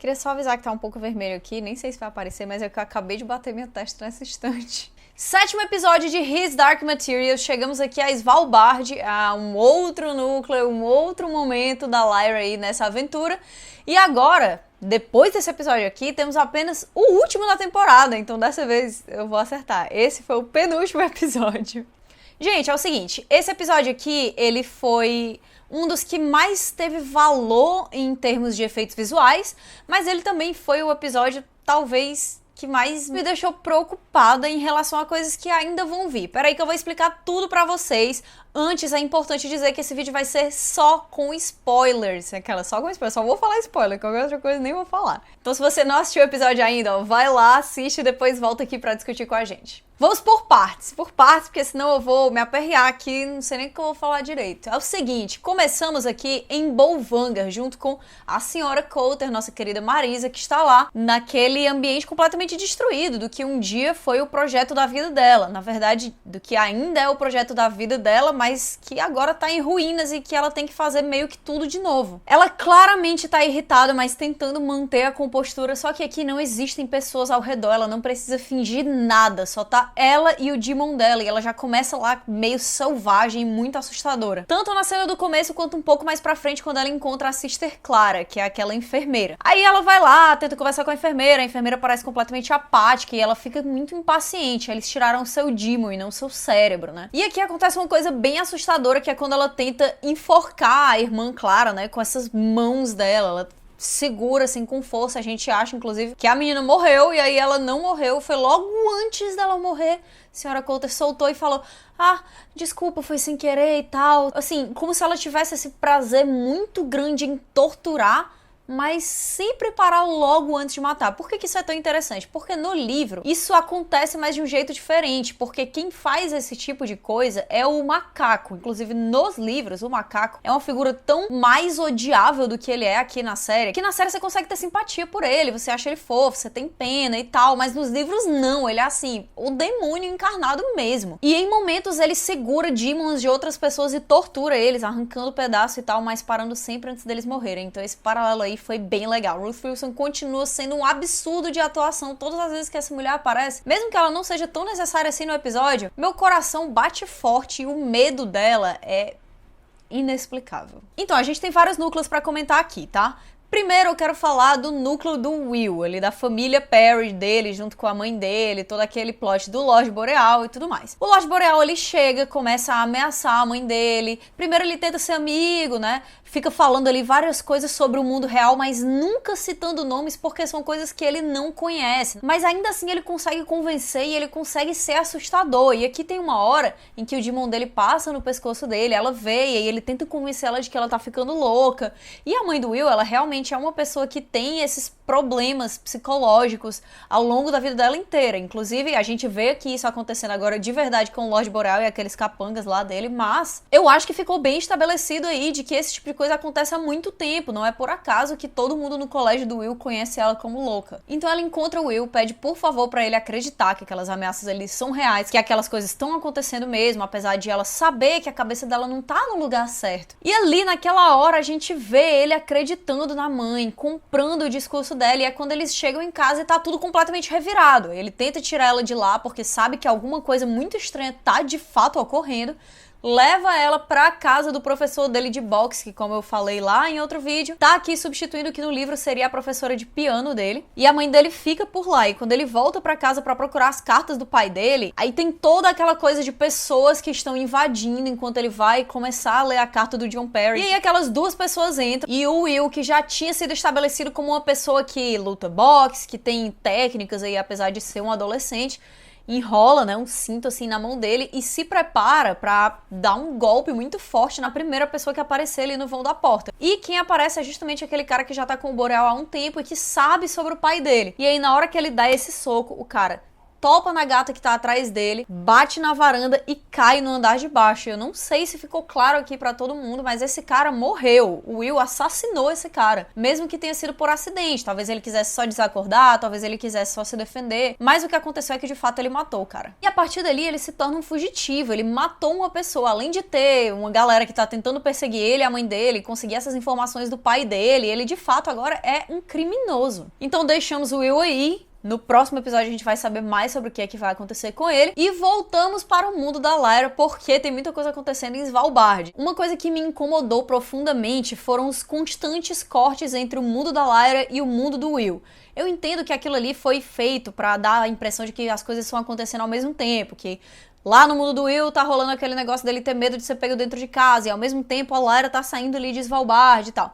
Queria só avisar que tá um pouco vermelho aqui, nem sei se vai aparecer, mas é que eu acabei de bater minha testa nessa estante. 7º episódio de His Dark Materials, chegamos aqui a Svalbard, a um outro núcleo, um outro momento da Lyra aí nessa aventura. E agora, depois desse episódio aqui, temos apenas o último da temporada, então dessa vez eu vou acertar. Esse foi o penúltimo episódio. Gente, é o seguinte, esse episódio aqui, ele foi um dos que mais teve valor em termos de efeitos visuais, mas ele também foi o episódio, talvez, que mais me deixou preocupada em relação a coisas que ainda vão vir. Peraí que eu vou explicar tudo pra vocês. Antes, é importante dizer que esse vídeo vai ser só com spoilers. Só com spoilers, só vou falar spoiler, qualquer outra coisa nem vou falar. Então se você não assistiu o episódio ainda, ó, vai lá, assiste e depois volta aqui pra discutir com a gente. Vamos por partes, porque senão eu vou me aperrear aqui, não sei nem o que eu vou falar direito. É o seguinte, começamos aqui em Bolvangar, junto com a senhora Coulter, nossa querida Marisa, que está lá naquele ambiente completamente destruído, do que um dia foi o projeto da vida dela. Na verdade, do que ainda é o projeto da vida dela, mas que agora tá em ruínas e que ela tem que fazer meio que tudo de novo. Ela claramente tá irritada, mas tentando manter a compostura, só que aqui não existem pessoas ao redor, ela não precisa fingir nada, só tá ela e o demon dela, e ela já começa lá meio selvagem, muito assustadora. Tanto na cena do começo, quanto um pouco mais pra frente, quando ela encontra a Sister Clara, que é aquela enfermeira. Aí ela vai lá, tenta conversar com a enfermeira parece completamente apática, e ela fica muito impaciente. Eles tiraram seu demon e não seu cérebro, né? E aqui acontece uma coisa bem assustadora, que é quando ela tenta enforcar a irmã Clara, né, com essas mãos dela. Ela segura assim com força, a gente acha inclusive que a menina morreu, e aí ela não morreu, foi logo antes dela morrer. A senhora Coulter soltou e falou: ah, desculpa, foi sem querer e tal. Assim, como se ela tivesse esse prazer muito grande em torturar, mas sempre parar logo antes de matar. Por que isso é tão interessante? Porque no livro isso acontece, mas de um jeito diferente, porque quem faz esse tipo de coisa é o macaco. Inclusive nos livros, o macaco é uma figura tão mais odiável do que ele é aqui na série, que na série você consegue ter simpatia por ele, você acha ele fofo, você tem pena e tal, mas nos livros não, ele é assim, o demônio encarnado mesmo. E em momentos ele segura demons de outras pessoas e tortura eles, arrancando pedaço e tal, mas parando sempre antes deles morrerem. Então esse paralelo aí foi bem legal. Ruth Wilson continua sendo um absurdo de atuação todas as vezes que essa mulher aparece. Mesmo que ela não seja tão necessária assim no episódio, meu coração bate forte e o medo dela é inexplicável. Então, a gente tem vários núcleos pra comentar aqui, tá? Primeiro eu quero falar do núcleo do Will, ali da família Perry dele, junto com a mãe dele, todo aquele plot do Lorde Boreal e tudo mais. O Lorde Boreal, ele chega, começa a ameaçar a mãe dele. Primeiro ele tenta ser amigo, né? Fica falando ali várias coisas sobre o mundo real, mas nunca citando nomes, porque são coisas que ele não conhece. Mas ainda assim ele consegue convencer e ele consegue ser assustador. E aqui tem uma hora em que o demon dele passa no pescoço dele, ela vê e ele tenta convencer ela de que ela tá ficando louca. E a mãe do Will, ela realmente é uma pessoa que tem esses problemas psicológicos ao longo da vida dela inteira. Inclusive, a gente vê aqui isso acontecendo agora de verdade com o Lorde Boreal e aqueles capangas lá dele, mas eu acho que ficou bem estabelecido aí de que esse tipo de coisa acontece há muito tempo, não é por acaso que todo mundo no colégio do Will conhece ela como louca. Então ela encontra o Will, pede por favor pra ele acreditar que aquelas ameaças ali são reais, que aquelas coisas estão acontecendo mesmo, apesar de ela saber que a cabeça dela não tá no lugar certo. E ali naquela hora a gente vê ele acreditando na mãe, comprando o discurso dela, e é quando eles chegam em casa e tá tudo completamente revirado. Ele tenta tirar ela de lá porque sabe que alguma coisa muito estranha tá de fato ocorrendo, leva ela pra casa do professor dele de boxe, que como eu falei lá em outro vídeo, tá aqui substituindo o que no livro seria a professora de piano dele, e a mãe dele fica por lá, e quando ele volta pra casa pra procurar as cartas do pai dele, aí tem toda aquela coisa de pessoas que estão invadindo enquanto ele vai começar a ler a carta do John Perry, e aí aquelas duas pessoas entram, e o Will, que já tinha sido estabelecido como uma pessoa que luta boxe, que tem técnicas aí, apesar de ser um adolescente, enrola, né, um cinto assim na mão dele e se prepara pra dar um golpe muito forte na primeira pessoa que aparecer ali no vão da porta. E quem aparece é justamente aquele cara que já tá com o Boreal há um tempo e que sabe sobre o pai dele. E aí na hora que ele dá esse soco, o cara topa na gata que tá atrás dele, bate na varanda e cai no andar de baixo. Eu não sei se ficou claro aqui pra todo mundo, mas esse cara morreu. O Will assassinou esse cara, mesmo que tenha sido por acidente. Talvez ele quisesse só desacordar, talvez ele quisesse só se defender, mas o que aconteceu é que de fato ele matou o cara. E a partir dali ele se torna um fugitivo, ele matou uma pessoa, além de ter uma galera que tá tentando perseguir ele, a mãe dele, conseguir essas informações do pai dele, ele de fato agora é um criminoso. Então deixamos o Will aí. No próximo episódio a gente vai saber mais sobre o que é que vai acontecer com ele. E voltamos para o mundo da Lyra, porque tem muita coisa acontecendo em Svalbard. Uma coisa que me incomodou profundamente foram os constantes cortes entre o mundo da Lyra e o mundo do Will. Eu entendo que aquilo ali foi feito para dar a impressão de que as coisas estão acontecendo ao mesmo tempo, que lá no mundo do Will tá rolando aquele negócio dele ter medo de ser pego dentro de casa, e ao mesmo tempo a Lyra tá saindo ali de Svalbard e tal.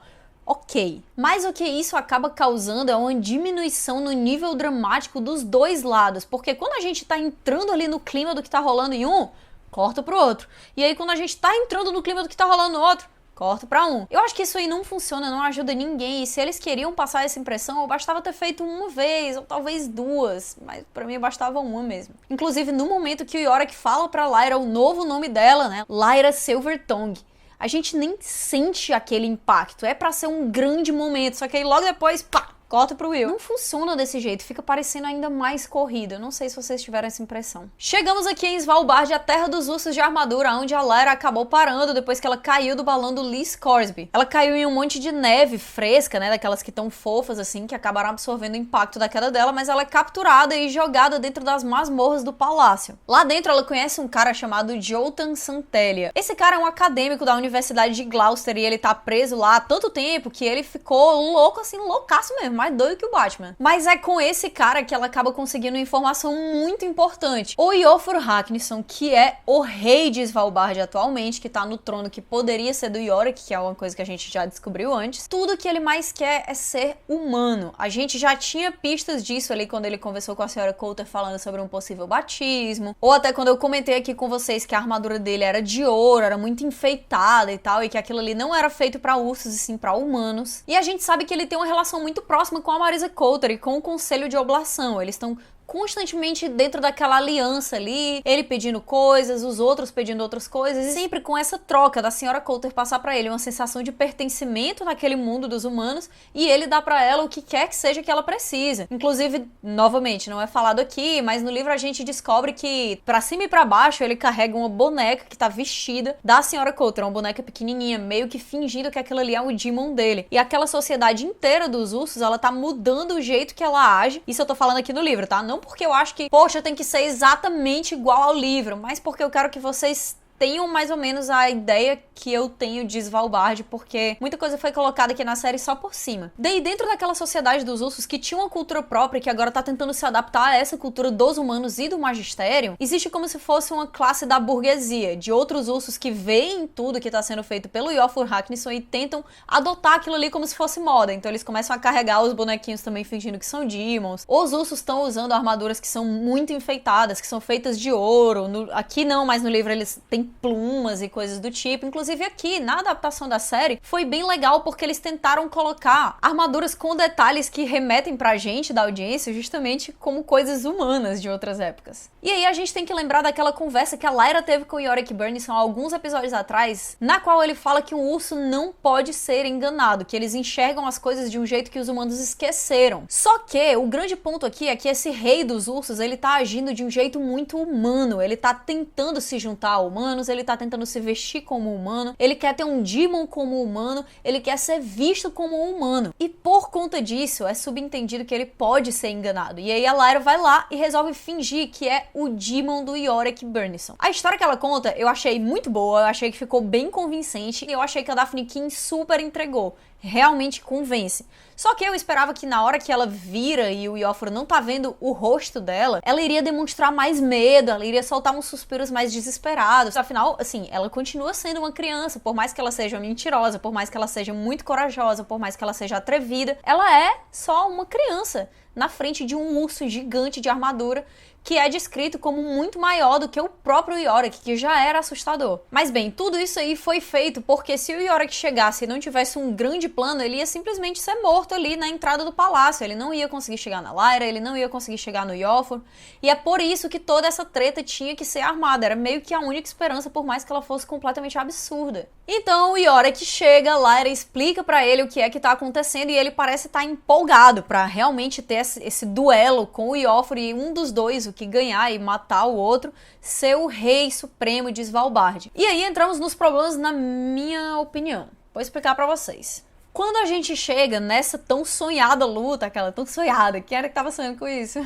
Ok, mas o que isso acaba causando é uma diminuição no nível dramático dos dois lados, porque quando a gente tá entrando ali no clima do que tá rolando em um, corta pro outro. E aí quando a gente tá entrando no clima do que tá rolando no outro, corta pra um. Eu acho que isso aí não funciona, não ajuda ninguém, e se eles queriam passar essa impressão, bastava ter feito uma vez, ou talvez duas, mas pra mim bastava uma mesmo. Inclusive no momento que o Yorick fala pra Lyra o novo nome dela, né, Lyra Silvertongue, a gente nem sente aquele impacto. É pra ser um grande momento, só que aí logo depois, pá, corta pro Will. Não funciona desse jeito, fica parecendo ainda mais corrida. Eu não sei se vocês tiveram essa impressão. Chegamos aqui em Svalbard, a terra dos ursos de armadura, onde a Lyra acabou parando depois que ela caiu do balão do Lee Scoresby. Ela caiu em um monte de neve fresca, né, daquelas que estão fofas assim, que acabaram absorvendo o impacto da queda dela, mas ela é capturada e jogada dentro das masmorras do palácio. Lá dentro ela conhece um cara chamado Joltan Santelia. Esse cara é um acadêmico da Universidade de Gloucester e ele tá preso lá há tanto tempo que ele ficou louco assim, loucaço mesmo, mais doido que o Batman. Mas é com esse cara que ela acaba conseguindo uma informação muito importante. O Iofur Raknison, que é o rei de Svalbard atualmente, que tá no trono que poderia ser do Yorick, que é uma coisa que a gente já descobriu antes, tudo que ele mais quer é ser humano. A gente já tinha pistas disso ali quando ele conversou com a senhora Coulter falando sobre um possível batismo, ou até quando eu comentei aqui com vocês que a armadura dele era de ouro, era muito enfeitada e tal, e que aquilo ali não era feito pra ursos e sim pra humanos. E a gente sabe que ele tem uma relação muito próxima com a Marisa Coulter e com o Conselho de Oblação. Eles estão constantemente dentro daquela aliança ali, ele pedindo coisas, os outros pedindo outras coisas, e sempre com essa troca da senhora Coulter passar pra ele uma sensação de pertencimento naquele mundo dos humanos, e ele dá pra ela o que quer que seja que ela precisa. Inclusive, novamente, não é falado aqui, mas no livro a gente descobre que pra cima e pra baixo ele carrega uma boneca que tá vestida da senhora Coulter, uma boneca pequenininha, meio que fingindo que aquilo ali é o demon dele. E aquela sociedade inteira dos ursos, ela tá mudando o jeito que ela age. Isso eu tô falando aqui no livro, tá? Não porque eu acho que, poxa, tem que ser exatamente igual ao livro, mas porque eu quero que vocês tenham mais ou menos a ideia que eu tenho de Svalbard, porque muita coisa foi colocada aqui na série só por cima. Daí dentro daquela sociedade dos ursos que tinha uma cultura própria, que agora tá tentando se adaptar a essa cultura dos humanos e do magistério, existe como se fosse uma classe da burguesia, de outros ursos que veem tudo que tá sendo feito pelo Iofur Raknison e tentam adotar aquilo ali como se fosse moda. Então eles começam a carregar os bonequinhos também fingindo que são demons. Os ursos estão usando armaduras que são muito enfeitadas, que são feitas de ouro. Aqui não, mas no livro eles têm plumas e coisas do tipo. Inclusive aqui, na adaptação da série, foi bem legal porque eles tentaram colocar armaduras com detalhes que remetem pra gente, da audiência, justamente como coisas humanas de outras épocas. E aí a gente tem que lembrar daquela conversa que a Lyra teve com o Yorick Burnison há alguns episódios atrás, na qual ele fala que um urso não pode ser enganado, que eles enxergam as coisas de um jeito que os humanos esqueceram. Só que o grande ponto aqui é que esse rei dos ursos, ele tá agindo de um jeito muito humano, ele tá tentando se juntar a humanos, ele tá tentando se vestir como humano, ele quer ter um demon como humano, ele quer ser visto como humano. E por conta disso, é subentendido que ele pode ser enganado. E aí a Lyra vai lá e resolve fingir que é o demon do Yorick Burnison. A história que ela conta, eu achei muito boa, eu achei que ficou bem convincente, e eu achei que a Daphne King super entregou. Realmente convence. Só que eu esperava que na hora que ela vira e o Iofur não tá vendo o rosto dela, ela iria demonstrar mais medo, ela iria soltar uns suspiros mais desesperados. Afinal, assim, ela continua sendo uma criança, por mais que ela seja mentirosa, por mais que ela seja muito corajosa, por mais que ela seja atrevida, ela é só uma criança na frente de um urso gigante de armadura que é descrito como muito maior do que o próprio Yorick, que já era assustador. Mas bem, tudo isso aí foi feito porque se o Yorick chegasse e não tivesse um grande plano, ele ia simplesmente ser morto ali na entrada do palácio. Ele não ia conseguir chegar na Lyra, ele não ia conseguir chegar no Iofur. E é por isso que toda essa treta tinha que ser armada. Era meio que a única esperança, por mais que ela fosse completamente absurda. Então o Yorick chega, Lyra explica pra ele o que é que tá acontecendo e ele parece estar empolgado pra realmente ter esse duelo com o Iofur e um dos dois, o que ganhar e matar o outro, ser o rei supremo de Svalbard. E aí entramos nos problemas na minha opinião. Vou explicar pra vocês. Quando a gente chega nessa tão sonhada luta, aquela tão sonhada, quem era que tava sonhando com isso?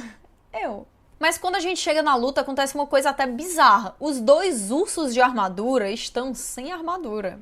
Eu. Mas quando a gente chega na luta, acontece uma coisa até bizarra. Os dois ursos de armadura estão sem armadura.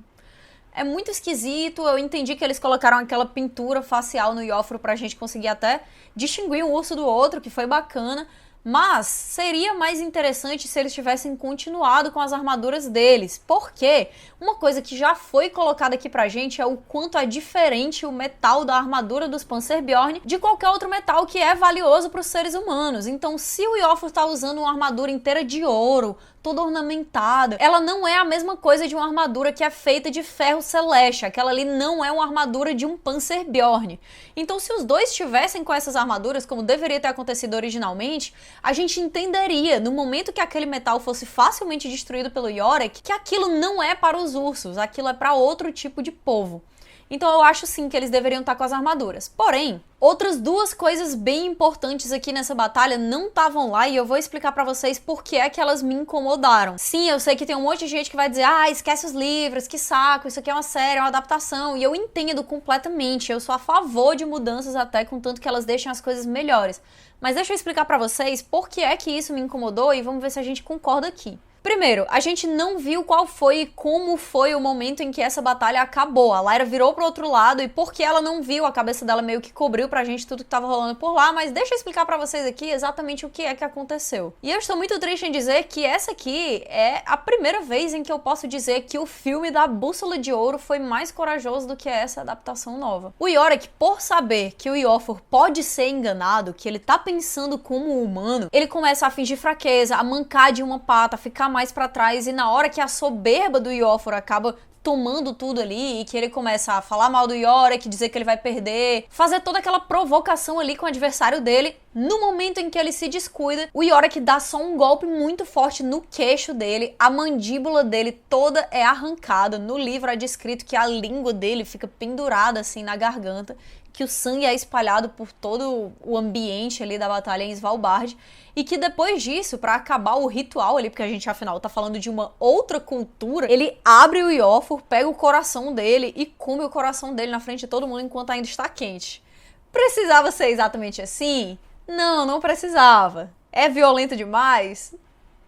É muito esquisito, eu entendi que eles colocaram aquela pintura facial no Iofur pra gente conseguir até distinguir um urso do outro, que foi bacana. Mas seria mais interessante se eles tivessem continuado com as armaduras deles, porque uma coisa que já foi colocada aqui pra gente é o quanto é diferente o metal da armadura dos Panzerbjörn de qualquer outro metal que é valioso para os seres humanos. Então, se o Iofur tá usando uma armadura inteira de ouro, toda ornamentada, ela não é a mesma coisa de uma armadura que é feita de ferro celeste. Aquela ali não é uma armadura de um Panzerbjörn. Então, se os dois estivessem com essas armaduras, como deveria ter acontecido originalmente, a gente entenderia, no momento que aquele metal fosse facilmente destruído pelo Yorick, que aquilo não é para os ursos, aquilo é para outro tipo de povo. Então eu acho sim que eles deveriam estar com as armaduras. Porém, outras duas coisas bem importantes aqui nessa batalha não estavam lá e eu vou explicar pra vocês por que é que elas me incomodaram. Sim, eu sei que tem um monte de gente que vai dizer esquece os livros, que saco, isso aqui é uma série, é uma adaptação. E eu entendo completamente, eu sou a favor de mudanças até, contanto que elas deixem as coisas melhores. Mas deixa eu explicar pra vocês por que é que isso me incomodou e vamos ver se a gente concorda aqui. Primeiro, a gente não viu qual foi e como foi o momento em que essa batalha acabou. A Lyra virou pro outro lado e porque ela não viu, a cabeça dela meio que cobriu pra gente tudo que tava rolando por lá, mas deixa eu explicar pra vocês aqui exatamente o que é que aconteceu. E eu estou muito triste em dizer que essa aqui é a primeira vez em que eu posso dizer que o filme da Bússola de Ouro foi mais corajoso do que essa adaptação nova. O Yorick, por saber que o Iofur pode ser enganado, que ele tá pensando como humano, ele começa a fingir fraqueza, a mancar de uma pata, a ficar mais pra trás, e na hora que a soberba do Iofur acaba tomando tudo ali e que ele começa a falar mal do Yorick, dizer que ele vai perder, fazer toda aquela provocação ali com o adversário dele, no momento em que ele se descuida, o Yorick dá só um golpe muito forte no queixo dele, a mandíbula dele toda é arrancada. No livro é descrito que a língua dele fica pendurada assim na garganta, que o sangue é espalhado por todo o ambiente ali da batalha em Svalbard, e que depois disso, pra acabar o ritual ali, porque a gente afinal tá falando de uma outra cultura, ele abre o Iofur, pega o coração dele e come o coração dele na frente de todo mundo enquanto ainda está quente. Precisava ser exatamente assim? Não, não precisava. É violento demais?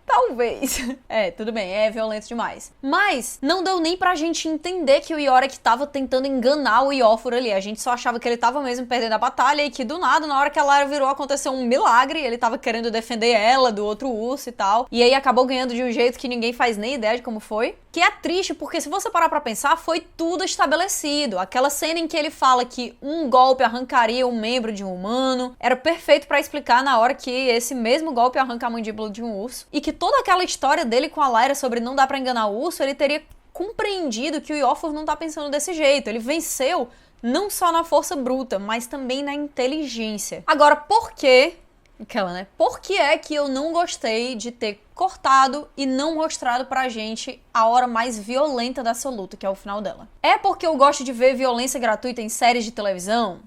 Talvez. Tudo bem, é violento demais. Mas não deu nem pra gente entender que o Yorick tava tentando enganar o Iofur ali. A gente só achava que ele tava mesmo perdendo a batalha e que do nada, na hora que a Lyra virou, aconteceu um milagre. Ele tava querendo defender ela do outro urso e tal. E aí acabou ganhando de um jeito que ninguém faz nem ideia de como foi. Que é triste, porque se você parar pra pensar, foi tudo estabelecido. Aquela cena em que ele fala que um golpe arrancaria um membro de um humano, era perfeito pra explicar na hora que esse mesmo golpe arranca a mandíbula de um urso. E que toda aquela história dele com a Lyra sobre não dá pra enganar o urso, ele teria compreendido que o Iofur não tá pensando desse jeito. Ele venceu não só na força bruta, mas também na inteligência. Agora, por quê? Por que é que eu não gostei de ter cortado e não mostrado pra gente a hora mais violenta dessa luta, que é o final dela? É porque eu gosto de ver violência gratuita em séries de televisão?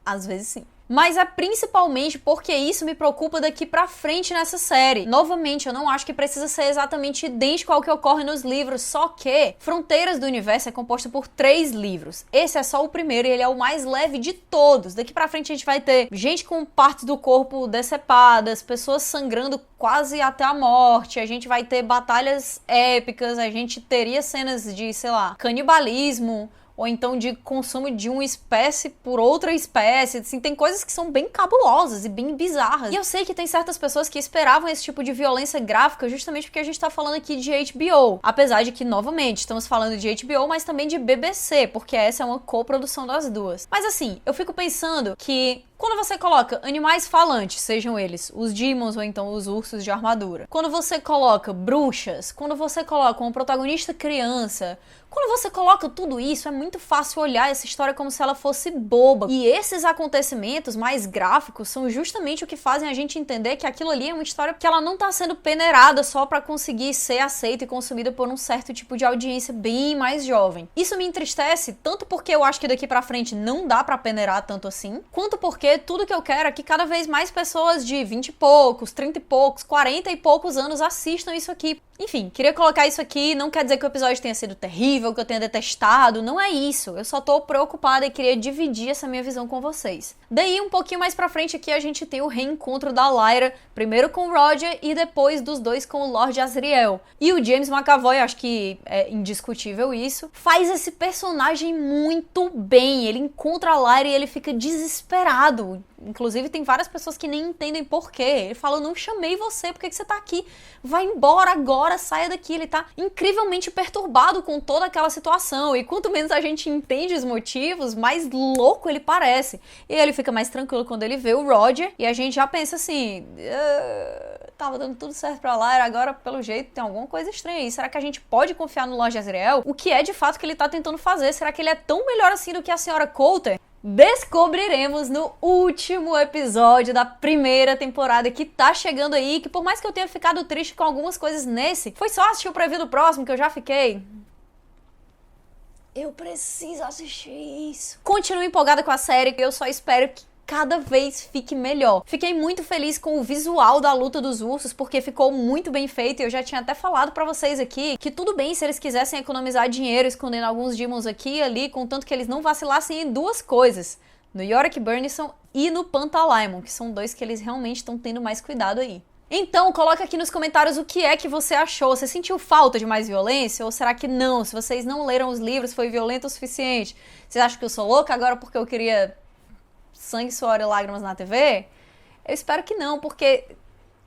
Às vezes sim. Mas é principalmente porque isso me preocupa daqui pra frente nessa série. Novamente, eu não acho que precisa ser exatamente idêntico ao que ocorre nos livros, só que Fronteiras do Universo é composta por 3 livros. Esse é só o primeiro e ele é o mais leve de todos. Daqui pra frente a gente vai ter gente com partes do corpo decepadas, pessoas sangrando quase até a morte, a gente vai ter batalhas épicas, a gente teria cenas de, sei lá, canibalismo, ou então de consumo de uma espécie por outra espécie, assim, tem coisas que são bem cabulosas e bem bizarras. E eu sei que tem certas pessoas que esperavam esse tipo de violência gráfica justamente porque a gente tá falando aqui de HBO, apesar de que, novamente, estamos falando de HBO, mas também de BBC, porque essa é uma coprodução das duas. Mas assim, eu fico pensando que Quando você coloca animais falantes, sejam eles os demons ou então os ursos de armadura. Quando você coloca bruxas, quando você coloca um protagonista criança, quando você coloca tudo isso, é muito fácil olhar essa história como se ela fosse boba. E esses acontecimentos mais gráficos são justamente o que fazem a gente entender que aquilo ali é uma história que ela não tá sendo peneirada só pra conseguir ser aceita e consumida por um certo tipo de audiência bem mais jovem. Isso me entristece, tanto porque eu acho que daqui pra frente não dá pra peneirar tanto assim, quanto porque tudo que eu quero é que cada vez mais pessoas de 20 e poucos, 30 e poucos, 40 e poucos anos assistam isso aqui. Enfim, queria colocar isso aqui, não quer dizer que o episódio tenha sido terrível, que eu tenha detestado, não é isso. Eu só tô preocupada e queria dividir essa minha visão com vocês. Daí, um pouquinho mais pra frente aqui, a gente tem o reencontro da Lyra, primeiro com o Roger e depois dos dois com o Lord Asriel. E o James McAvoy, acho que é indiscutível isso, faz esse personagem muito bem. Ele encontra a Lyra e ele fica desesperado. Inclusive, tem várias pessoas que nem entendem por quê. Ele fala, eu não chamei você, por que você tá aqui? Vai embora agora, saia daqui. Ele tá incrivelmente perturbado com toda aquela situação. E quanto menos a gente entende os motivos, mais louco ele parece. E ele fica mais tranquilo quando ele vê o Roger. E a gente já pensa assim, tava dando tudo certo pra lá, agora pelo jeito tem alguma coisa estranha aí. Será que a gente pode confiar no Lord Asriel? O que é de fato que ele tá tentando fazer? Será que ele é tão melhor assim do que a senhora Coulter? Descobriremos no último episódio da primeira temporada que tá chegando aí, que por mais que eu tenha ficado triste com algumas coisas nesse, foi só assistir o preview do próximo que eu já fiquei... Eu preciso assistir isso. Continuo empolgada com a série, que eu só espero que cada vez fique melhor. Fiquei muito feliz com o visual da luta dos ursos, porque ficou muito bem feito, e eu já tinha até falado pra vocês aqui que tudo bem se eles quisessem economizar dinheiro escondendo alguns demons aqui e ali, contanto que eles não vacilassem em duas coisas, no Yorick Burnison e no Pantalaimon, que são dois que eles realmente estão tendo mais cuidado aí. Então, coloca aqui nos comentários o que é que você achou. Você sentiu falta de mais violência? Ou será que não? Se vocês não leram os livros, foi violento o suficiente? Vocês acham que eu sou louca agora porque eu queria sangue, suor e lágrimas na TV? Eu espero que não, porque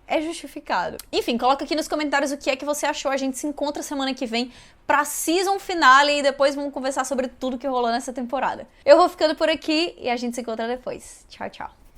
é justificado. Enfim, coloca aqui nos comentários o que é que você achou. A gente se encontra semana que vem pra season finale e depois vamos conversar sobre tudo que rolou nessa temporada. Eu vou ficando por aqui e a gente se encontra depois. Tchau, tchau.